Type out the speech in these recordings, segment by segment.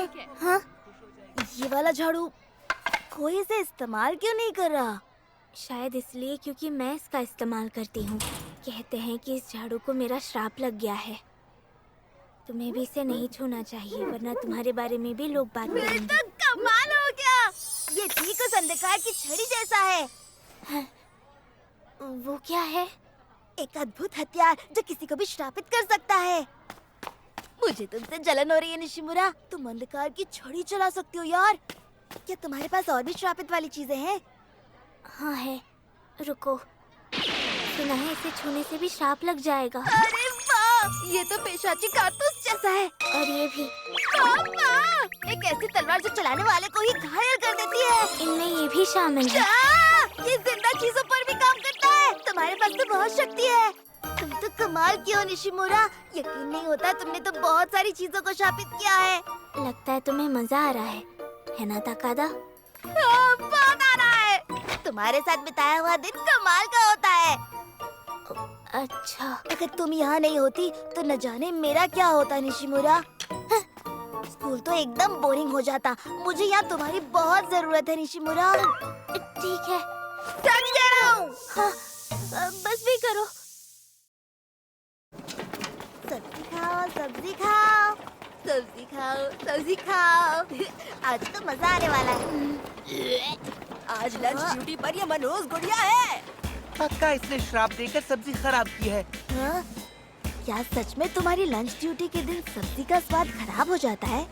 ठीक है। हाँ, ये वाला झाड़ू कोई इसे इस्तेमाल क्यों नहीं कर रहा? शायद इसलिए क्योंकि मैं इसका इस्तेमाल करती हूँ। कहते हैं कि इस झाड़ू को मेरा श्राप लग गया है। तुम्हें भी इसे नहीं छूना चाहिए, वरना तुम्हारे बारे में भी लोग बात ये करेंगे। तो कमाल हो गया। ये ठीक उस अंधकार की छड़ी जैसा है। वो क्या है? एक अद्भुत हथियार जो किसी को भी श्रापित कर सकता है। मुझे तुमसे जलन हो रही है निशिमुरा। तुम अंधकार की छड़ी चला सकती हो यार। क्या तुम्हारे पास और भी श्रापित वाली चीजें हैं? हाँ है। रुको, सुना है इसे छूने से भी श्राप लग जाएगा। अरे वाह, ये तो पेशाची कारतूस जैसा है। और ये भी। पापा, एक ऐसी तलवार जो चलाने वाले को ही घायल कर देती है। इनमें ये भी शामिल है। ये जिंदा चीजों पर भी काम करता है। तुम्हारे पास तो बहुत शक्ति है। तुम तो कमाल की हो निशिमुरा। यकीन नहीं होता, तुमने तो बहुत सारी चीजों को शापित किया है। लगता है तुम्हें मजा आ रहा है ना ताकादा? बहुत आ रहा है। तुम्हारे साथ बिताया हुआ दिन कमाल का होता है। अच्छा, अगर तुम यहाँ नहीं होती तो न जाने मेरा क्या होता निशिमुरा। स्कूल तो एकदम बोरिंग हो जाता। मुझे यहाँ तुम्हारी बहुत जरूरत है निशिमुरा। ठीक है। सच कह रहा हूँ। हाँ, बस भी करो। सब्जी खाओ, सब्जी खाओ, सब्जी खाओ, सब्जी खाओ। आज तो मजा आने वाला है। आज लंच ड्यूटी पर ये मनोज गुड़िया है। पक्का इसने श्राप देकर सब्जी खराब की है। हाँ? क्या सच में तुम्हारी लंच ड्यूटी के दिन सब्जी का स्वाद खराब हो जाता है?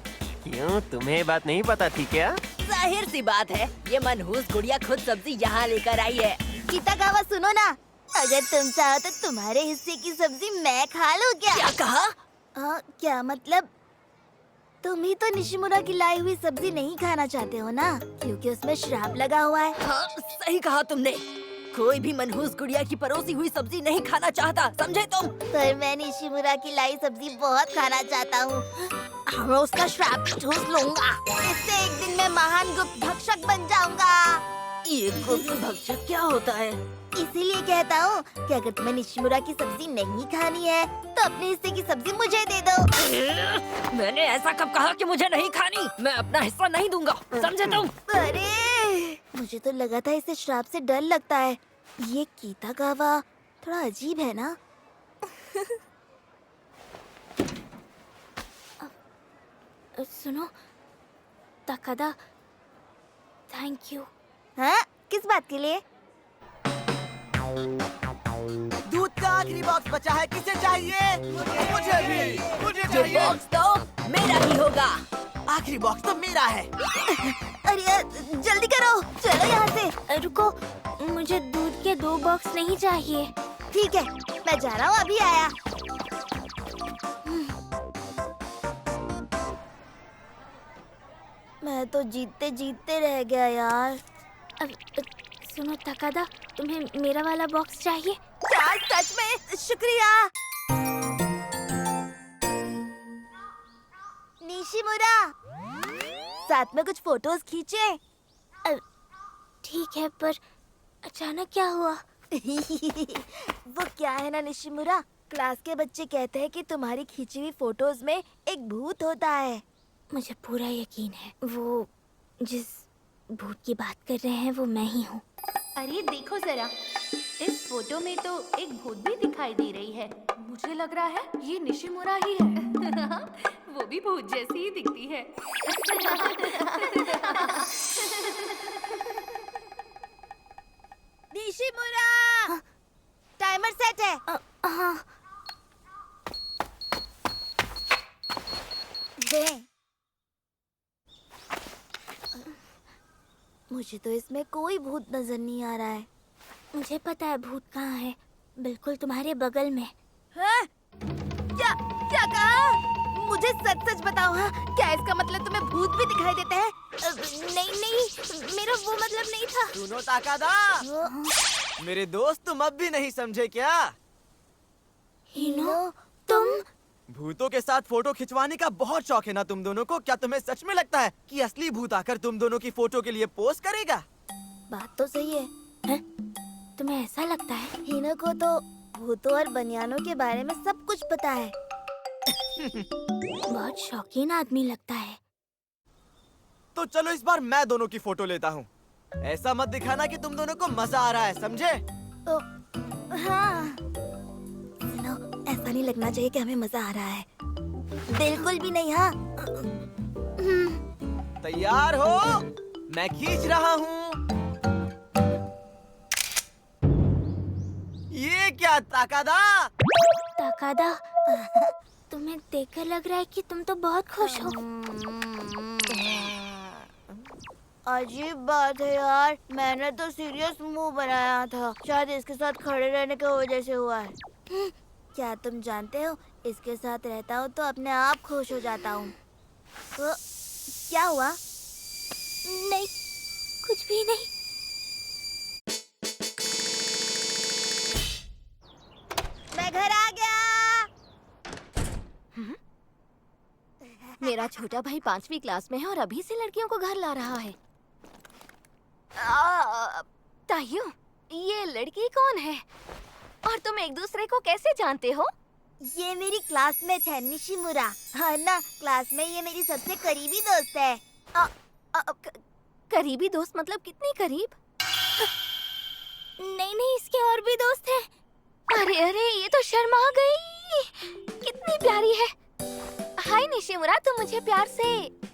क्यों, तुम्हें बात नहीं पता थी क्या? जाहिर सी बात है, ये मनहूस गुड़िया खुद सब्जी यहाँ लेकर आई है। कितागावा सुनो ना, अगर तुम चाहो तो तुम्हारे हिस्से की सब्जी मैं खा लूँ क्या? क्या कहा? क्या मतलब? तुम ही तो निशिमुरा की लाई हुई सब्जी नहीं खाना चाहते हो ना, क्योंकि उसमें श्राप लगा हुआ है। हाँ, सही कहा तुमने। कोई भी मनहूस गुड़िया की परोसी हुई सब्जी नहीं खाना चाहता, समझे तुम? पर मैं निशिमुरा की लाई सब्जी बहुत खाना चाहता हूँ। मैं उसका श्राप ठूस लूंगा। इससे एक दिन मैं महान गुप्त भक्षक बन जाऊंगा। ये गुप्त भक्षक क्या होता है? इसीलिए कहता हूँ कि अगर तुम्हें निशिमुरा की सब्जी नहीं खानी है तो अपने हिस्से की सब्जी मुझे दे दो। मैंने ऐसा कब कहा कि मुझे नहीं खानी? मैं अपना हिस्सा नहीं दूंगा, समझे तुम? अरे, मुझे तो लगा था इसे श्राप से डर लगता है। ये कीतागावा थोड़ा अजीब है ना? सुनो ताकादा, थैंक यू। हाँ? किस बात के लिए? दूध का आखिरी बॉक्स बचा है, किसे चाहिए? मुझे भी, मुझे ये चाहिए। बॉक्स तो मेरा ही होगा। आखिरी बॉक्स तो मेरा है। अरे जल्दी करो, चलो यहाँ से। रुको, मुझे दूध के 2 बॉक्स नहीं चाहिए। ठीक है, मैं जा रहा हूँ, अभी आया। मैं तो जीतते जीतते रह गया यार। सुनो ताकादा, तुम्हें मेरा वाला बॉक्स चाहिए? क्या सच में? शुक्रिया निशिमुरा। साथ में कुछ फोटोज खींचे। ठीक है, पर अचानक क्या हुआ? वो क्या है ना निशिमुरा, क्लास के बच्चे कहते हैं कि तुम्हारी खींची हुई फोटोज में एक भूत होता है। मुझे पूरा यकीन है, वो जिस भूत की बात कर रहे हैं वो मैं ही हूँ। अरे देखो जरा, इस फोटो में तो एक भूत भी दिखाई दे रही है। मुझे लग रहा है ये निशिमुरा ही है। वो भी भूत जैसी ही दिखती है। निशिमुरा, टाइमर सेट है। हाँ, दे। मुझे तो इसमें कोई भूत नजर नहीं आ रहा है। मुझे पता है भूत कहाँ है, बिल्कुल तुम्हारे बगल में। हाँ? क्या क्या कहा? मुझे सच सच बताओ। हाँ, क्या इसका मतलब तुम्हें भूत भी दिखाई देते हैं? नहीं, मेरा वो मतलब नहीं था। सुनो ताकादा, मेरे दोस्त तुम अब भी नहीं समझे क्या? हिनो, तुम? भूतों के साथ फोटो खिंचवाने का बहुत शौक है ना तुम दोनों को? क्या तुम्हें सच में लगता है कि असली भूत आकर तुम दोनों की फोटो के लिए पोस्ट करेगा? बात तो सही है। तुम्हें ऐसा लगता है? हिनो को तो भूतों और बनियानों के बारे में सब कुछ पता है। बहुत शौकीन आदमी लगता है। तो चलो इस बार मैं दोनों की फोटो लेता हूँ। ऐसा मत दिखाना कि तुम दोनों को मजा आ रहा है, समझे? हाँ। सुनो, ऐसा नहीं लगना चाहिए कि हमें मजा आ रहा है। बिल्कुल भी नहीं। हाँ। तैयार हो? मैं खींच रहा हूँ। ये क्या ताकादा? ताकादा, तुम्हें देखकर लग रहा है कि तुम तो बहुत खुश हो। अजीब बात है यार, मैंने तो सीरियस मुंह बनाया था। शायद इसके साथ खड़े रहने की वजह से हुआ है। क्या तुम जानते हो, इसके साथ रहता हूँ तो अपने आप खुश हो जाता हूँ। तो क्या हुआ? नहीं, कुछ भी नहीं। मैं घर आ गया। मेरा छोटा भाई 5वीं क्लास में है और अभी से लड़कियों को घर ला रहा है। तायू, ये लड़की कौन है? और तुम एक दूसरे को कैसे जानते हो? ये मेरी क्लासमेट है, निशिमुरा। हाँ ना, क्लास में ये मेरी सबसे करीबी दोस्त है। करीबी दोस्त मतलब कितनी करीब? नहीं, इसके और भी दोस्त हैं। अरे अरे, ये तो शर्मा गई। कितनी प्यारी है। हाय निशिमुरा, तुम मुझे प्यार से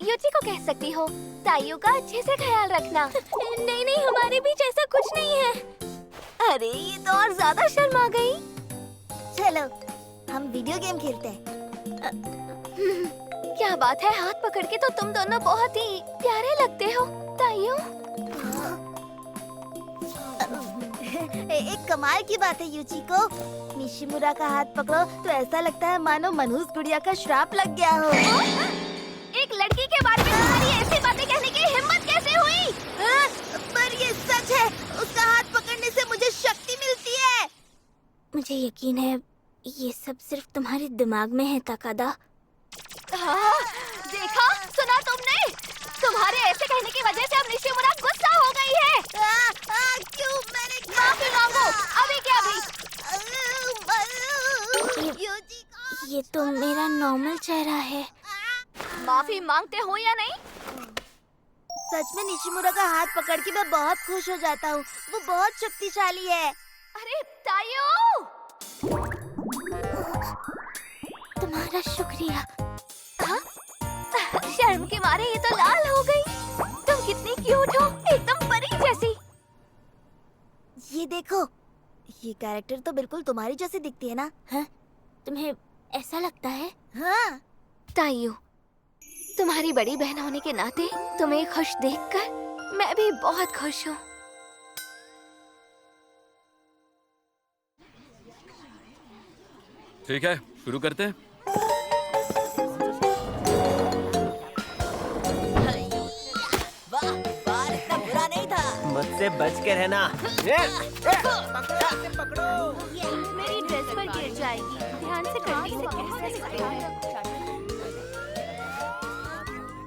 युची को कह सकती हो। तायू का अच्छे से ख्याल रखना। नहीं, हमारे बीच ऐसा कुछ नहीं है। अरे, ये तो और ज्यादा शर्मा गई। चलो, हम वीडियो गेम खेलते हैं। क्या बात है, हाथ पकड़ के तो तुम दोनों बहुत ही प्यारे लगते हो। तायू, एक कमाल की बात है युचिको, निशिमुरा का हाथ पकड़ो तो ऐसा लगता है मानो मनहूस गुड़िया का श्राप लग गया हो। एक लड़की के बारे में तुम्हारी ऐसी बातें कहने की हिम्मत कैसे हुई? पर ये सच है, उसका हाथ पकड़ने से मुझे शक्ति मिलती है। मुझे यकीन है ये सब सिर्फ तुम्हारे दिमाग में है ताकादा। हाँ, देखा, सुना तुमने? तुम्हारे ऐसे कहने की वजह से अब निशिमुरा गुस्सा हो गई है। क्यों? मैंने माफी मांगो, अभी क्या अभी। युचिको, ये तो मेरा नॉर्मल चेहरा है। माफी मांगते हो या नहीं? सच में निशिमुरा का हाथ पकड़ के मैं बहुत खुश हो जाता हूँ। वो बहुत शक्तिशाली है। अरे तायू! तुम्हारा शुक्रिया। हाँ? शर्म के मारे ये तो लाल हो गई। तुम कितनी क्यूट हो, एकदम परी जैसी। ये देखो, ये कैरेक्टर तो बिल्कुल तुम्हारी जैसी दिखती है ना? हाँ? तुम्हें ऐसा लगता है? हाँ। तायू, तुम्हारी बड़ी बहन होने के नाते तुम्हें खुश देखकर मैं भी बहुत खुश हूँ। ठीक है, शुरू करते हैं। वाह, बार इतना बुरा नहीं था। मुझसे बच के रहना। मेरी ड्रेस पर गिर जाएगी, ध्यान से करनी है।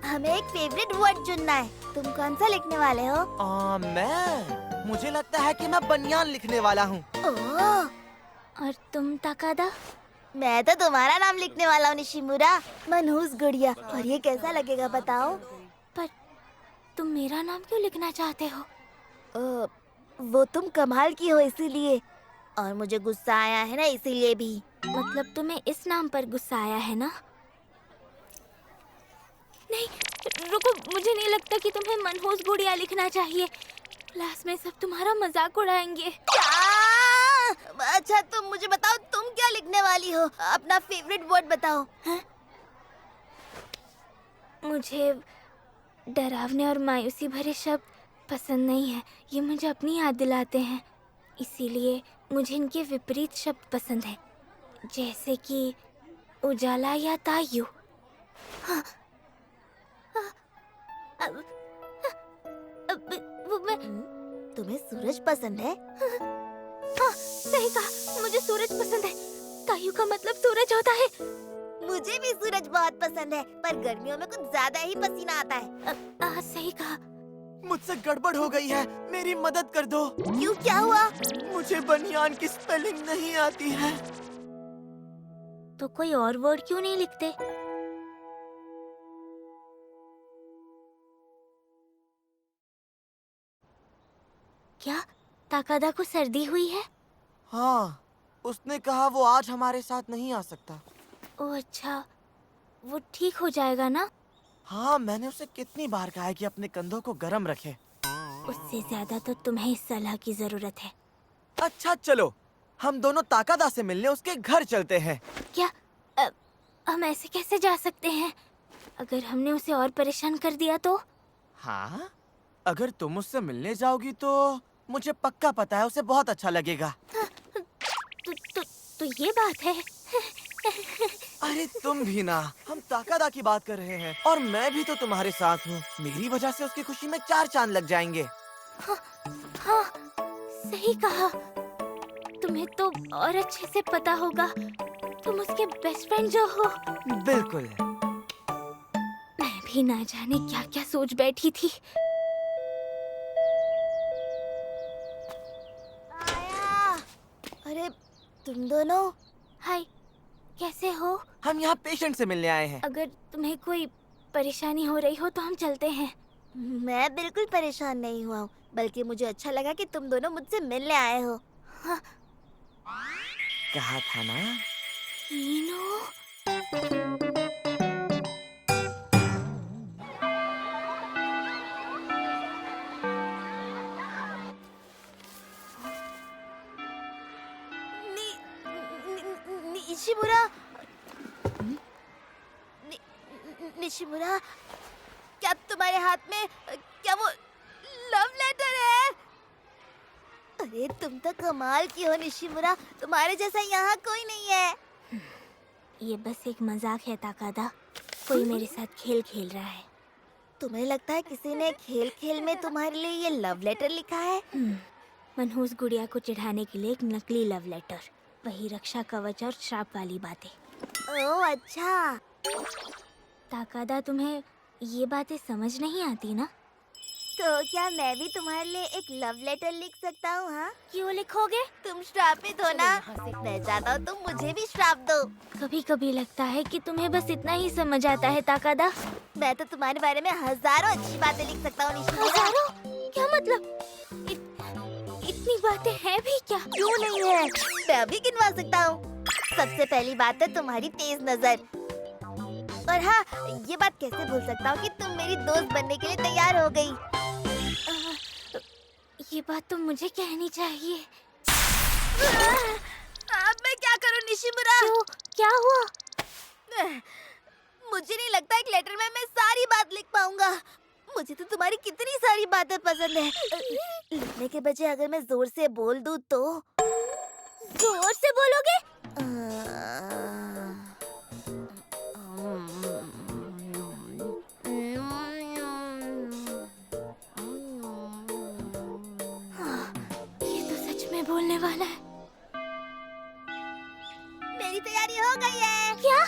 हमें एक फेवरेट वर्ड चुनना है। तुम कौन सा लिखने वाले हो? मुझे लगता है कि मैं बनियान लिखने वाला हूँ। ओह, और तुम ताकादा? मैं तो तुम्हारा नाम लिखने वाला हूँ, निशिमुरा, मनहूस गुड़िया। और ये कैसा लगेगा बताओ? पर तुम मेरा नाम क्यों लिखना चाहते हो? वो तुम कमाल की हो इसीलिए, और मुझे गुस्सा आया है ना इसीलिए भी। मतलब तुम्हें इस नाम पर गुस्सा आया है ना? नहीं, रुको, मुझे नहीं लगता कि तुम्हें मनहूस गुड़िया लिखना चाहिए। क्लास में सब तुम्हारा मजाक उड़ाएंगे। क्या? अच्छा तुम मुझे बताओ, तुम क्या लिखने वाली हो? अपना फेवरेट वर्ड बताओ। हाँ? मुझे डरावने और मायूसी भरे शब्द पसंद नहीं है। ये मुझे अपनी याद दिलाते हैं, इसीलिए मुझे इनके विपरीत शब्द पसंद है, जैसे कि उजाला या तायू। हाँ, वो मैं तुम्हें सूरज पसंद है? हाँ, सही कहा, मुझे सूरज पसंद है। तायू का मतलब सूरज होता है। मुझे भी सूरज बहुत पसंद है, पर गर्मियों में कुछ ज्यादा ही पसीना आता है। सही कहा। मुझसे गड़बड़ हो गई है, मेरी मदद कर दो। क्यों, क्या हुआ? मुझे बनियान की स्पेलिंग नहीं आती है। तो कोई और वर्ड क्यों नहीं लिखते? क्या ताकादा को सर्दी हुई है? हाँ, उसने कहा वो आज हमारे साथ नहीं आ सकता। ओह अच्छा, वो ठीक हो जाएगा ना? हाँ, मैंने उसे कितनी बार कहा है कि अपने कंधों को गर्म रखे। उससे ज्यादा तो तुम्हें इस सलाह की जरूरत है। अच्छा चलो, हम दोनों ताकादा से मिलने उसके घर चलते हैं। क्या हम ऐसे कैसे जा सकते हैं? अगर हमने उसे और परेशान कर दिया तो? हाँ, अगर तुम उससे मिलने जाओगी तो मुझे पक्का पता है उसे बहुत अच्छा लगेगा। तो ये बात है। अरे तुम भी ना, हम ताकादा की बात कर रहे हैं और मैं भी तो तुम्हारे साथ हूँ। मेरी वजह से उसकी खुशी में 4 चांद लग जाएंगे। हाँ, सही कहा। तुम्हें तो और अच्छे से पता होगा, तुम उसके बेस्ट फ्रेंड जो हो। बिल्कुल। मैं भी ना जाने क्या क्या सोच बैठी थी। आया। अरे तुम दोनों हाय, कैसे हो? हम यहाँ पेशेंट से मिलने आए हैं। अगर तुम्हें कोई परेशानी हो रही हो तो हम चलते हैं। मैं बिल्कुल परेशान नहीं हुआ हूँ, बल्कि मुझे अच्छा लगा कि तुम दोनों मुझसे मिलने आए हो। कहा था ना। मीनू, निशिमुरा, निशिमुरा, क्या तुम्हारे हाथ में क्या वो लव लेटर है? अरे तुम तो कमाल की हो निशिमुरा, तुम्हारे जैसा यहाँ कोई नहीं है। ये बस एक मजाक है ताकादा। कोई मेरे साथ खेल खेल रहा है। तुम्हें लगता है किसी ने खेल खेल में तुम्हारे लिए ये लव लेटर लिखा है? मनहूस गुड़िया को चिढ़ाने के लिए एक नकली लव लेटर। वही रक्षा कवच और श्राप वाली बातें। ओह अच्छा। ताकादा, तुम्हें ये बातें समझ नहीं आती ना? तो क्या मैं भी तुम्हारे लिए एक लव लेटर लिख सकता हूँ? हाँ, क्यों लिखोगे? तुम श्रापित हो ना, मैं चाहता हूँ तुम मुझे भी श्राप दो। कभी कभी लगता है कि तुम्हें बस इतना ही समझ आता है ताकादा। मैं तो तुम्हारे बारे में हजारों अच्छी बातें लिख सकता हूँ निशिमुरा। हजारों? क्या मतलब? इतनी बातें हैं भी क्या? क्यों नहीं है, मैं अभी गिनवा सकता हूँ। सबसे पहली बात है तुम्हारी तेज नजर। और हाँ, ये बात कैसे भूल सकता हूँ कि तुम मेरी दोस्त बनने के लिए तैयार हो गई। ये बात तो मुझे कहनी चाहिए। अब मैं क्या करूँ निशिमुरा? क्यों? क्या हुआ? मुझे नहीं लगता एक लेटर में मैं सारी बात लिख पाऊंगा। मुझे तो तुम्हारी कितनी सारी बातें पसंद है। लिखने के बजाय अगर मैं जोर से बोल दूँ तो? जोर से बोलोगे? ये तो सच में बोलने वाला है। मेरी तैयारी हो गई है। क्या?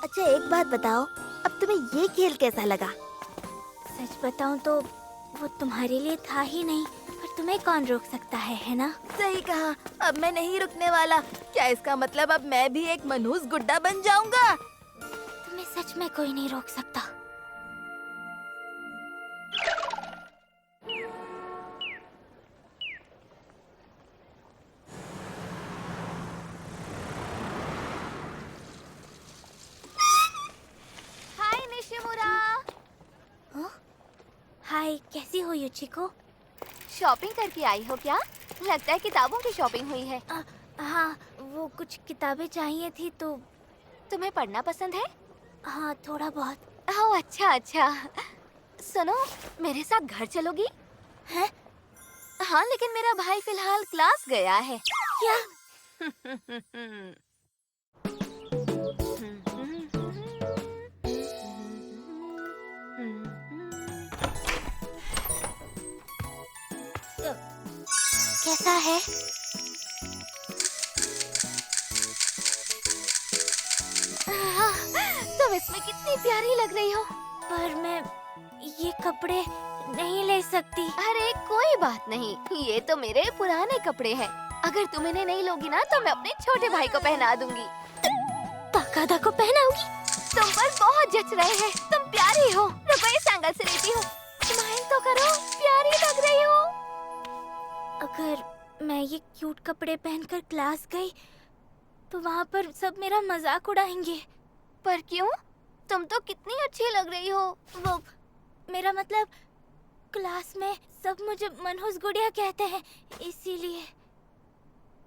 अच्छा एक बात बताओ, अब तुम्हें ये खेल कैसा लगा? सच बताऊं तो वो तुम्हारे लिए था ही नहीं, पर तुम्हें कौन रोक सकता है ना? सही कहा, अब मैं नहीं रुकने वाला। क्या इसका मतलब अब मैं भी एक मनहूस गुड्डा बन जाऊंगा? तुम्हें सच में कोई नहीं रोक सकता। हाय निशिमुरा। हाय, कैसी हो युचिको? शॉपिंग करके आई हो क्या? लगता है किताबों की शॉपिंग हुई है। हाँ, वो कुछ किताबें चाहिए थी तो। तुम्हें पढ़ना पसंद है? हाँ, थोड़ा बहुत। ओह अच्छा अच्छा। सुनो, मेरे साथ घर चलोगी? हैं? हाँ, लेकिन मेरा भाई फिलहाल क्लास गया है। क्या? कैसा है? तुम इसमें कितनी प्यारी लग रही हो। पर मैं ये कपड़े नहीं ले सकती। अरे कोई बात नहीं, ये तो मेरे पुराने कपड़े हैं। अगर तुम इन्हें नहीं लोगी ना तो मैं अपने छोटे भाई को पहना दूंगी। ताकादा को पहनाऊंगी? तुम पर बहुत जच रहे हैं, तुम प्यारी हो। रुको ये सैंडल से लेती हूँ। स्माइल तो करो, प्यारी लग रही हो। अगर मैं ये क्यूट कपड़े पहनकर क्लास गई तो वहाँ पर सब मेरा मजाक उड़ाएंगे। पर क्यों? तुम तो कितनी अच्छी लग रही हो। वो मेरा मतलब क्लास में सब मुझे मनहूस गुड़िया कहते हैं, इसीलिए।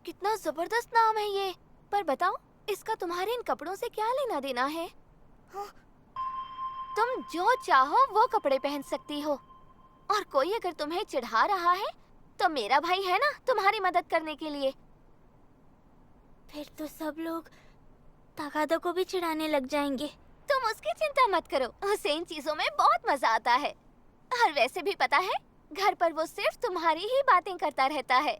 कितना जबरदस्त नाम है ये। पर बताओ, इसका तुम्हारे इन कपड़ों से क्या लेना देना है? हाँ? तुम जो चाहो वो कपड़े पहन सकती हो, और कोई अगर तुम्हें चिढ़ा रहा है तो मेरा भाई है ना तुम्हारी मदद करने के लिए। फिर तो सब लोग ताकादा को भी चिढ़ाने लग जाएंगे। तुम उसकी चिंता मत करो, उसे इन चीजों में बहुत मजा आता है। और वैसे भी पता है, घर पर वो सिर्फ तुम्हारी ही बातें करता रहता है।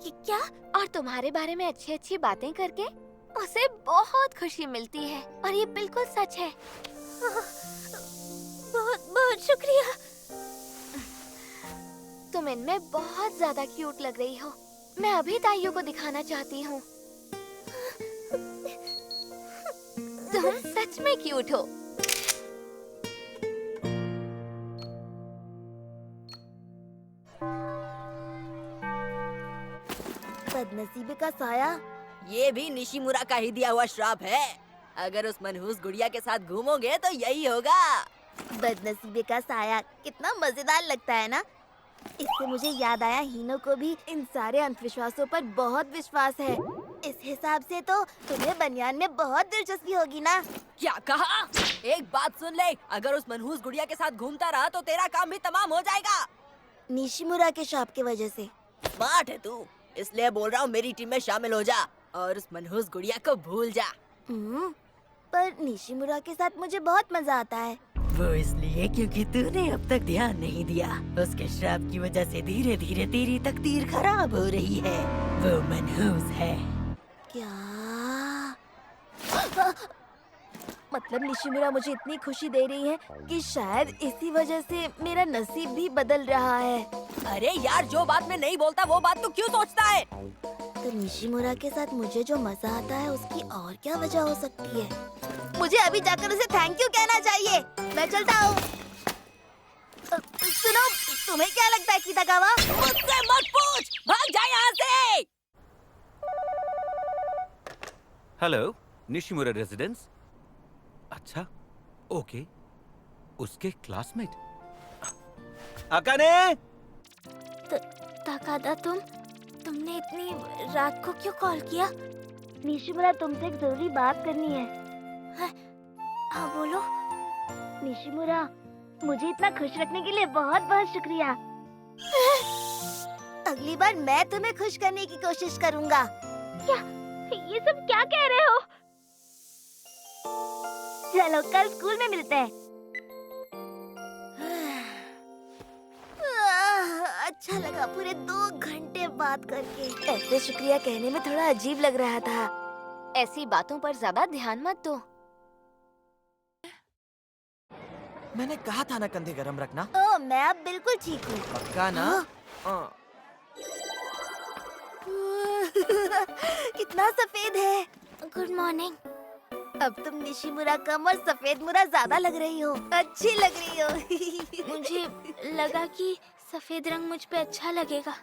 क्या? और तुम्हारे बारे में अच्छी अच्छी बातें करके उसे बहुत खुशी मिलती है, और ये बिल्कुल सच है। बहुत बहुत शुक्रिया। तुम इनमें बहुत ज्यादा क्यूट लग रही हो। मैं अभी ताइयों को दिखाना चाहती हूँ। तुम सच में क्यूट हो। बदनसीबी का साया। ये भी निशिमुरा का ही दिया हुआ श्राप है। अगर उस मनहूस गुड़िया के साथ घूमोगे तो यही होगा। बदनसीबी का साया कितना मजेदार लगता है ना। इससे मुझे याद आया, हीनो को भी इन सारे अंधविश्वासों पर बहुत विश्वास है। इस हिसाब से तो तुम्हें बनियान में बहुत दिलचस्पी होगी ना। क्या कहा? एक बात सुन ले, अगर उस मनहूस गुड़िया के साथ घूमता रहा तो तेरा काम भी तमाम हो जाएगा। निशिमुरा के शाप की वजह से। स्मार्ट है तू, इसलिए बोल रहा हूँ मेरी टीम में शामिल हो जा और उस मनहूस गुड़िया को भूल जा। पर निशिमुरा के साथ मुझे बहुत मजा आता है। वो इसलिए क्योंकि तूने अब तक ध्यान नहीं दिया। उसके श्राप की वजह से धीरे धीरे तेरी तकदीर खराब हो रही है। वो मनहूस है। क्या? मतलब निशिमुरा मुझे इतनी खुशी दे रही है कि शायद इसी वजह से मेरा नसीब भी बदल रहा है। अरे यार, जो बात मैं नहीं बोलता वो बात तू क्यों सोचता है? तो निशिमुरा के साथ मुझे जो मजा आता है उसकी और क्या वजह हो सकती है? मुझे अभी जाकर उसे थैंक यू कहना चाहिए। मैं चलता हूँ। सुनो, तुम्हें क्या लगता है कितागावा? मुझसे मत पूछ, भाग जा यहाँ से। Hello, Nishimura residence. अच्छा, ओके, उसके क्लासमेट। अकाने! ताकादा, तुमने इतनी रात को क्यों कॉल किया? निशिमुरा, तुमसे एक जरूरी बात करनी है। हाँ बोलो। निशिमुरा, मुझे इतना खुश रखने के लिए बहुत बहुत शुक्रिया। अगली बार मैं तुम्हें खुश करने की कोशिश करूँगा। क्या? ये सब क्या कह रहे हो? चलो कल स्कूल में मिलते हैं। अच्छा लगा पूरे 2 घंटे बात करके। ऐसे शुक्रिया कहने में थोड़ा अजीब लग रहा था। ऐसी बातों पर ज्यादा ध्यान मत दो। मैंने कहा था ना कंधे गरम रखना। ओह, मैं अब बिल्कुल ठीक हूँ। पक्का ना? हाँ। कितना सफेद है। Good morning. अब तुम निशिमुरा कम और सफेद मुरा ज्यादा लग रही हो। अच्छी लग रही हो। मुझे लगा कि सफेद रंग मुझ पे अच्छा लगेगा।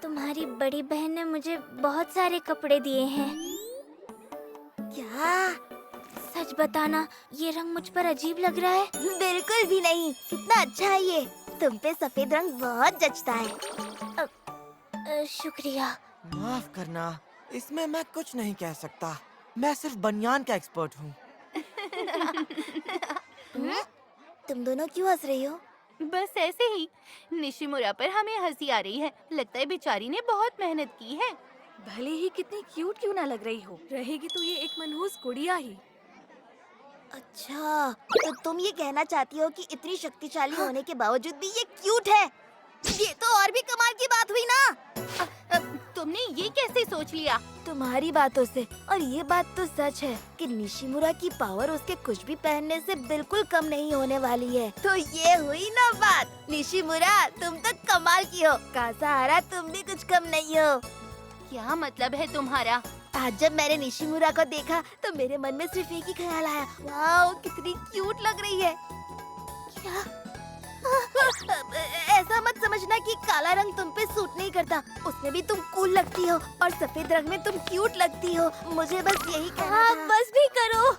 तुम्हारी बड़ी बहन ने मुझे बहुत सारे कपड़े दिए हैं। क्या? सच बताना, ये रंग मुझ पर अजीब लग रहा है? बिल्कुल भी नहीं। कितना अच्छा है ये। तुम पे सफेद रंग बहुत जचता है। शुक्रिया। माफ करना, इसमें मैं कुछ नहीं कह सकता। मैं सिर्फ बनियान का एक्सपर्ट हूँ। तुम दोनों क्यों हंस रही हो? बस ऐसे ही। निशिमुरा पर हमें हंसी आ रही है। लगता है बेचारी ने बहुत मेहनत की है। भले ही कितनी क्यूट क्यों ना लग रही हो, रहेगी तो ये एक मनहूस गुड़िया ही। अच्छा, तो तुम ये कहना चाहती हो कि इतनी शक्तिशाली होने के बावजूद भी ये क्यूट है? ये तो और भी कमाल की बात हुई ना। तुम तुमने ये कैसे सोच लिया? तुम्हारी बातों से। और ये बात तो सच है कि निशिमुरा की पावर उसके कुछ भी पहनने से बिल्कुल कम नहीं होने वाली है। तो ये हुई ना बात। निशिमुरा, तुम तो कमाल की हो। कासाहारा, तुम भी कुछ कम नहीं हो। क्या मतलब है तुम्हारा? आज जब मैंने निशिमुरा को देखा तो मेरे मन में सिर्फ एक ही ख्याल आया, वाओ कितनी क्यूट लग रही है। क्या? ऐसा मत समझना कि काला रंग तुम पे सूट नहीं करता, उसमें भी तुम कूल लगती हो और सफेद रंग में तुम क्यूट लगती हो। मुझे बस यही कहना था। बस भी करो।